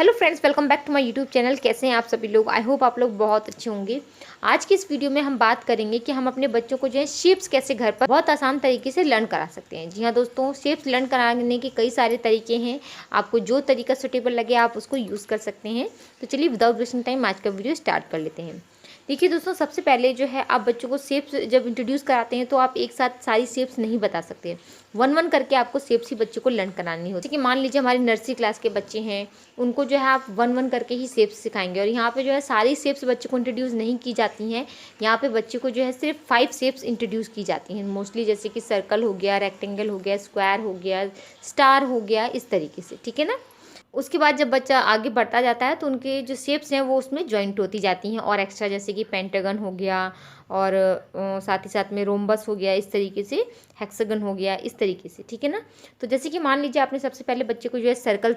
Hello friends, welcome back to my YouTube channel. कैसे हैं आप सभी लोग? आई होप आप लोग बहुत अच्छे होंगे। आज की इस वीडियो में हम बात करेंगे कि हम अपने बच्चों को जो है शेप्स कैसे घर पर बहुत आसान तरीके से लर्न करा सकते हैं। जी हाँ दोस्तों, शेप्स लर्न कराने के कई सारे तरीके हैं। आपको जो तरीका सूटेबल लगे आप उसको यूज़ कर सकते हैं। तो चलिए विदाउट वेस्टिंग टाइम आज का वीडियो स्टार्ट कर लेते हैं। देखिए दोस्तों, सबसे पहले जो है आप बच्चों को शेप्स जब इंट्रोड्यूस कराते हैं तो आप एक साथ सारी शेप्स नहीं बता सकते। वन वन करके आपको शेप्स ही बच्चों को लर्न करानी होती है। कि मान लीजिए हमारी नर्सरी क्लास के बच्चे हैं, उनको जो है आप वन वन करके ही शेप्स सिखाएंगे। और यहाँ पे जो है सारी शेप्स बच्चे को इंट्रोड्यूस नहीं की जाती हैं। यहाँ पे बच्चे को जो है सिर्फ 5 शेप्स इंट्रोड्यूस की जाती हैं मोस्टली, जैसे कि सर्कल हो गया, रेक्टेंगल हो गया, स्क्वायर हो गया, स्टार हो गया, इस तरीके से। ठीक है ना। उसके बाद जब बच्चा आगे बढ़ता जाता है तो उनके जो शेप्स हैं वो उसमें जॉइंट होती जाती हैं और एक्स्ट्रा, जैसे कि पेंटागन हो गया और साथ ही साथ में रोम्बस हो गया, इस तरीके से हेक्सागन हो गया, इस तरीके से। ठीक है ना। तो जैसे कि मान लीजिए आपने सबसे पहले बच्चे को जो है सर्कल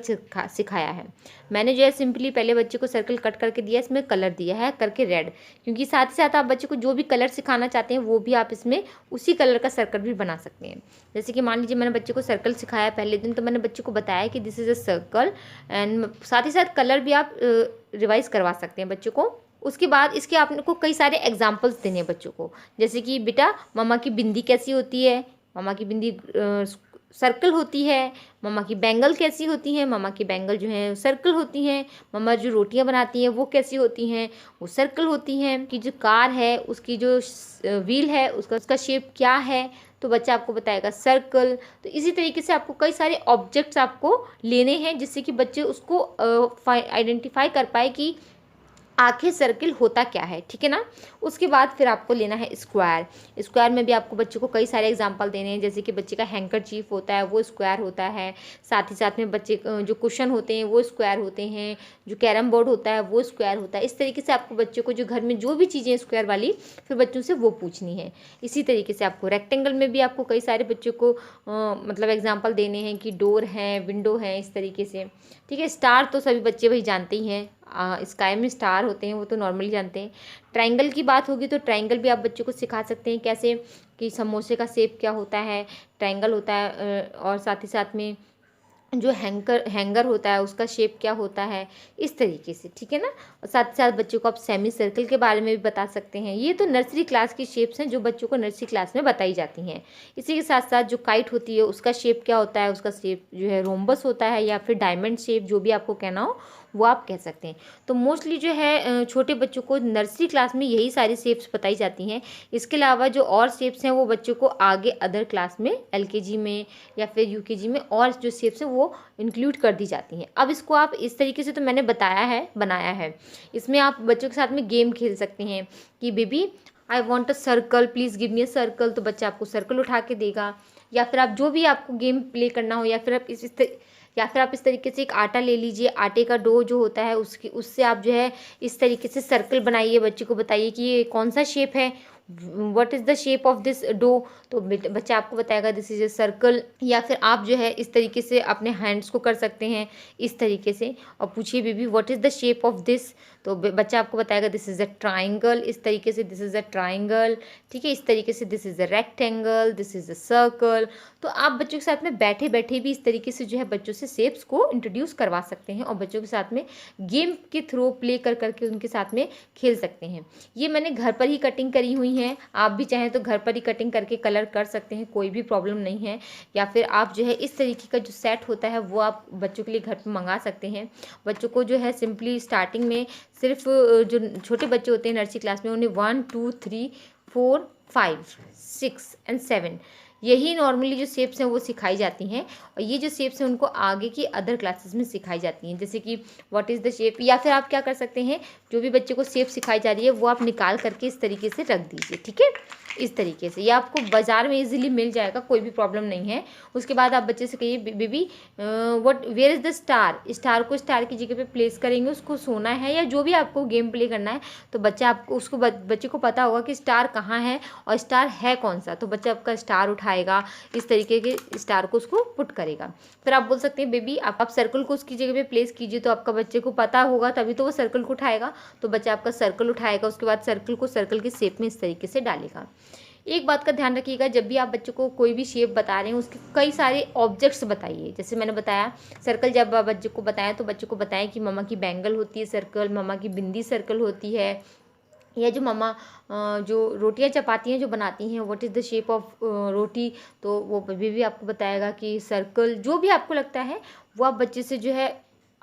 सिखाया है। मैंने जो है सिंपली पहले बच्चे को सर्कल कट करके दिया, इसमें कलर दिया है करके रेड, क्योंकि साथ ही साथ आप बच्चे को जो भी कलर सिखाना चाहते हैं वो भी आप इसमें उसी कलर का सर्कल भी बना सकते हैं। जैसे कि मान लीजिए मैंने बच्चे को सर्कल सिखाया पहले दिन, तो मैंने बच्चे को बताया कि this is a circle, and साथ ही साथ कलर भी आप रिवाइज करवा सकते हैं बच्चों को। उसके बाद इसके आपको कई सारे एग्जाम्पल्स देने हैं बच्चों को, जैसे कि बेटा मम्मा की बिंदी कैसी होती है, मम्मा की बिंदी सर्कल होती है, मम्मा की बैंगल कैसी होती हैं, मम्मा की बैंगल जो है सर्कल होती हैं, मम्मा जो रोटियां बनाती हैं वो कैसी होती हैं, वो सर्कल होती हैं। कि जो कार है उसकी जो व्हील है उसका शेप क्या है, तो बच्चा आपको बताएगा सर्कल। तो इसी तरीके से आपको कई सारे ऑब्जेक्ट्स आपको लेने हैं जिससे कि बच्चे उसको आइडेंटिफाई कर पाए कि आखिर सर्किल होता क्या है। ठीक है ना। उसके बाद फिर आपको लेना है स्क्वायर। स्क्वायर में भी आपको बच्चों को कई सारे एग्जांपल देने हैं, जैसे कि बच्चे का हैंकरचीफ होता है वो स्क्वायर होता है, साथ ही साथ में बच्चे जो कुशन होते हैं वो स्क्वायर होते हैं, जो कैरम बोर्ड होता है वो स्क्वायर होता है। इस तरीके से आपको बच्चों को जो घर में जो भी चीज़ें स्क्वायर वाली फिर बच्चों से वो पूछनी है। इसी तरीके से आपको रेक्टेंगल में भी आपको कई सारे बच्चों को मतलब एग्जाम्पल देने हैं कि डोर है, विंडो है, इस तरीके से। ठीक है। स्टार तो सभी बच्चे वही जानते ही हैं, स्काई में स्टार होते हैं वो तो नॉर्मली जानते हैं। ट्रायंगल की बात होगी तो ट्रायंगल भी आप बच्चों को सिखा सकते हैं कैसे, कि समोसे का शेप क्या होता है, ट्रायंगल होता है, और साथ ही साथ में जो हैंगर होता है उसका शेप क्या होता है, इस तरीके से। ठीक है ना। और साथ ही साथ बच्चों को आप सेमी सर्कल के बारे में भी बता सकते हैं। ये तो नर्सरी क्लास की शेप्स हैं जो बच्चों को नर्सरी क्लास में बताई जाती हैं। इसी के साथ साथ जो काइट होती है उसका शेप क्या होता है, उसका शेप जो है रोम्बस होता है या फिर डायमंड शेप, जो भी आपको कहना हो वो आप कह सकते हैं। तो मोस्टली जो है छोटे बच्चों को नर्सरी क्लास में यही सारी शेप्स बताई जाती हैं। इसके अलावा जो और शेप्स हैं वो बच्चों को आगे अदर क्लास में एलकेजी में या फिर यूकेजी में और जो शेप्स हैं वो इंक्लूड कर दी जाती हैं। अब इसको आप इस तरीके से तो मैंने बनाया है। इसमें आप बच्चों के साथ में गेम खेल सकते हैं कि baby I want a circle, please give me a circle, तो बच्चा आपको सर्कल उठा के देगा। या फिर आप जो भी आपको गेम प्ले करना हो, या फिर आप इस तरीके से एक आटा ले लीजिए, आटे का डो जो होता है उससे आप जो है इस तरीके से सर्कल बनाइए, बच्चे को बताइए कि ये कौन सा शेप है, what is the shape of this dough, तो बच्चा आपको बताएगा दिस इज ए सर्कल। या फिर आप जो है इस तरीके से अपने हैंड्स को कर सकते हैं इस तरीके से और पूछिए baby what is the shape of this, तो बच्चा आपको बताएगा दिस इज़ अ ट्राइंगल, इस तरीके से दिस इज़ अ ट्राइंगल। ठीक है। इस तरीके से this is a rectangle, this is a circle. तो आप बच्चों के साथ में बैठे बैठे भी इस तरीके से जो है बच्चों से शेप्स को इंट्रोड्यूस करवा सकते हैं और बच्चों के साथ में गेम के थ्रू प्ले कर करके उनके साथ में खेल सकते हैं। ये मैंने घर पर ही कटिंग करी हुई हैं, आप भी चाहें तो घर पर ही कटिंग करके कलर कर सकते हैं, कोई भी प्रॉब्लम नहीं है। या फिर आप जो है इस तरीके का जो सेट होता है वो आप बच्चों के लिए घर पर मंगा सकते हैं। बच्चों को जो है सिंपली स्टार्टिंग में सिर्फ जो छोटे बच्चे होते हैं नर्सरी क्लास में उन्हें 1 2 3 4 5 6 एंड 7 यही नॉर्मली जो शेप्स हैं वो सिखाई जाती हैं। और ये जो शेप्स हैं उनको आगे की अदर क्लासेस में सिखाई जाती हैं, जैसे कि व्हाट इज़ द शेप। या फिर आप क्या कर सकते हैं, जो भी बच्चे को शेप सिखाई जा रही है वो आप निकाल करके इस तरीके से रख दीजिए। ठीक है। इस तरीके से ये आपको बाज़ार में इजीली मिल जाएगा, कोई भी प्रॉब्लम नहीं है। उसके बाद आप बच्चे से कहिए baby what where is the star, star को स्टार की जगह पे प्लेस करेंगे, उसको सोना है या जो भी आपको गेम प्ले करना है, तो बच्चा आपको उसको बच्चे को पता होगा कि स्टार कहाँ है और स्टार है कौन सा, तो बच्चा आपका स्टार उठाएगा, इस तरीके के स्टार को उसको पुट करेगा। फिर आप बोल सकते हैं बेबी आप सर्कल को उसकी जगह पे प्लेस कीजिए, तो आपका बच्चे को पता होगा तभी तो वो सर्कल को उठाएगा, तो बच्चा आपका सर्कल उठाएगा, उसके बाद सर्कल को सर्कल की शेप में इस तरीके से डालेगा। एक बात का ध्यान रखिएगा, जब भी आप बच्चों को कोई भी शेप बता रहे हैं उसके कई सारे ऑब्जेक्ट्स बताइए। जैसे मैंने बताया सर्कल, जब आप बच्चों को बताएं तो बच्चों को बताएं कि मम्मा की बैंगल होती है सर्कल, मम्मा की बिंदी सर्कल होती है, या जो मम्मा जो रोटियां चपाती हैं जो बनाती हैं, what is the shape of roti, तो वो भी आपको बताएगा कि सर्कल। जो भी आपको लगता है वो आप बच्चे से जो है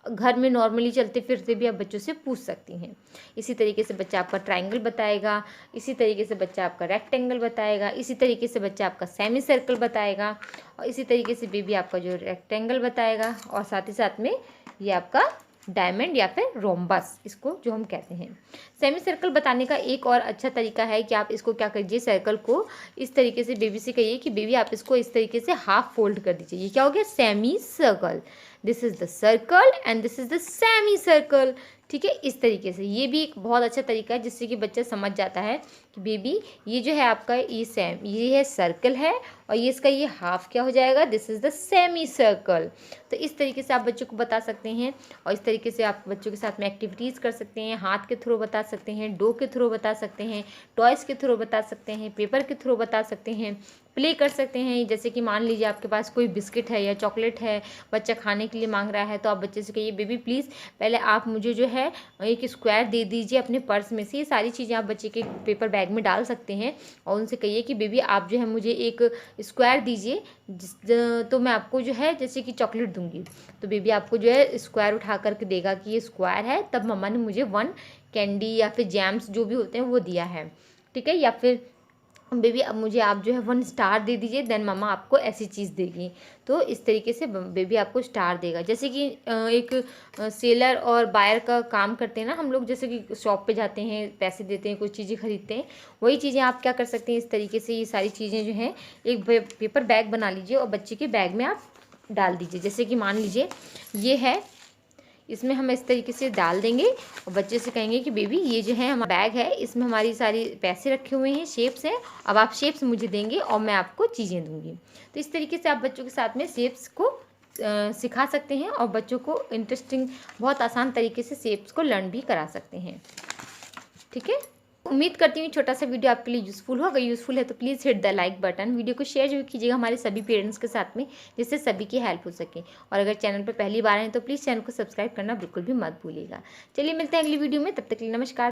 घर में नॉर्मली चलते फिरते भी आप बच्चों से पूछ सकती हैं। इसी तरीके से बच्चा आपका ट्रायंगल बताएगा, इसी तरीके से बच्चा आपका रेक्टेंगल बताएगा, इसी तरीके से बच्चा आपका सेमी सर्कल बताएगा, और इसी तरीके से बेबी आपका जो रेक्टेंगल बताएगा, और साथ ही साथ में ये आपका डायमंड या फिर रोम्बस, इसको जो हम कहते हैं। सेमी सर्कल बताने का एक और अच्छा तरीका है कि आप इसको क्या कीजिए, सर्कल को इस तरीके से बेबी से कहिए कि बेबी आप इसको इस तरीके से हाफ फोल्ड कर दीजिए। ये क्या हो गया, semi circle. This is the circle and this is the semi circle. ठीक है, इस तरीके से ये भी एक बहुत अच्छा तरीका है जिससे कि बच्चा समझ जाता है कि बेबी ये जो है आपका ये है सर्कल है, और ये इसका ये हाफ क्या हो जाएगा, this is the semi circle. तो इस तरीके से आप बच्चों को बता सकते हैं, और इस तरीके से आप बच्चों के साथ में एक्टिविटीज़ कर सकते हैं। हाथ के थ्रू बता सकते हैं, डो के थ्रू बता सकते हैं, टॉयज़ के थ्रू बता सकते हैं, पेपर के थ्रू बता सकते हैं, प्ले कर सकते हैं। जैसे कि मान लीजिए आपके पास कोई बिस्किट है या चॉकलेट है, बच्चा खाने के लिए मांग रहा है, तो आप बच्चे से कहिए बेबी प्लीज़ पहले आप मुझे जो है एक स्क्वायर दे दीजिए अपने पर्स में से। ये सारी चीज़ें आप बच्चे के पेपर बैग में डाल सकते हैं, और उनसे कहिए कि बेबी आप जो है मुझे एक स्क्वायर दीजिए, तो मैं आपको जो है जैसे कि चॉकलेट दूंगी। तो बेबी आपको जो है स्क्वायर उठा करके देगा कि ये स्क्वायर है, तब मम्मा ने मुझे 1 कैंडी या फिर जैम्स जो भी होते हैं वो दिया है। ठीक है, या फिर बेबी अब मुझे आप जो है 1 स्टार दे दीजिए, देन मम्मा आपको ऐसी चीज़ देगी। तो इस तरीके से बेबी आपको स्टार देगा। जैसे कि एक सेलर और बायर का काम करते हैं ना हम लोग, जैसे कि शॉप पे जाते हैं, पैसे देते हैं, कुछ चीज़ें खरीदते हैं, वही चीज़ें आप क्या कर सकते हैं, इस तरीके से ये सारी चीज़ें जो हैं एक पेपर बैग बना लीजिए और बच्चे के बैग में आप डाल दीजिए। जैसे कि मान लीजिए ये है, इसमें हम इस तरीके से डाल देंगे, और बच्चे से कहेंगे कि बेबी ये जो है हमारा बैग है, इसमें हमारी सारी पैसे रखे हुए हैं, शेप्स हैं, अब आप शेप्स मुझे देंगे और मैं आपको चीज़ें दूंगी। तो इस तरीके से आप बच्चों के साथ में शेप्स को सिखा सकते हैं, और बच्चों को इंटरेस्टिंग बहुत आसान तरीके से शेप्स को लर्न भी करा सकते हैं। ठीक है, उम्मीद करती हूँ छोटा सा वीडियो आपके लिए यूज़फुल हो। अगर यूज़फुल है तो please hit the like button, video को शेयर जरूर कीजिएगा हमारे सभी पेरेंट्स के साथ में, जिससे सभी की हेल्प हो सके। और अगर चैनल पर पहली बार आए तो प्लीज़ चैनल को सब्सक्राइब करना बिल्कुल भी मत भूलिएगा। चलिए मिलते हैं अगली वीडियो में, तब तक के लिए नमस्कार।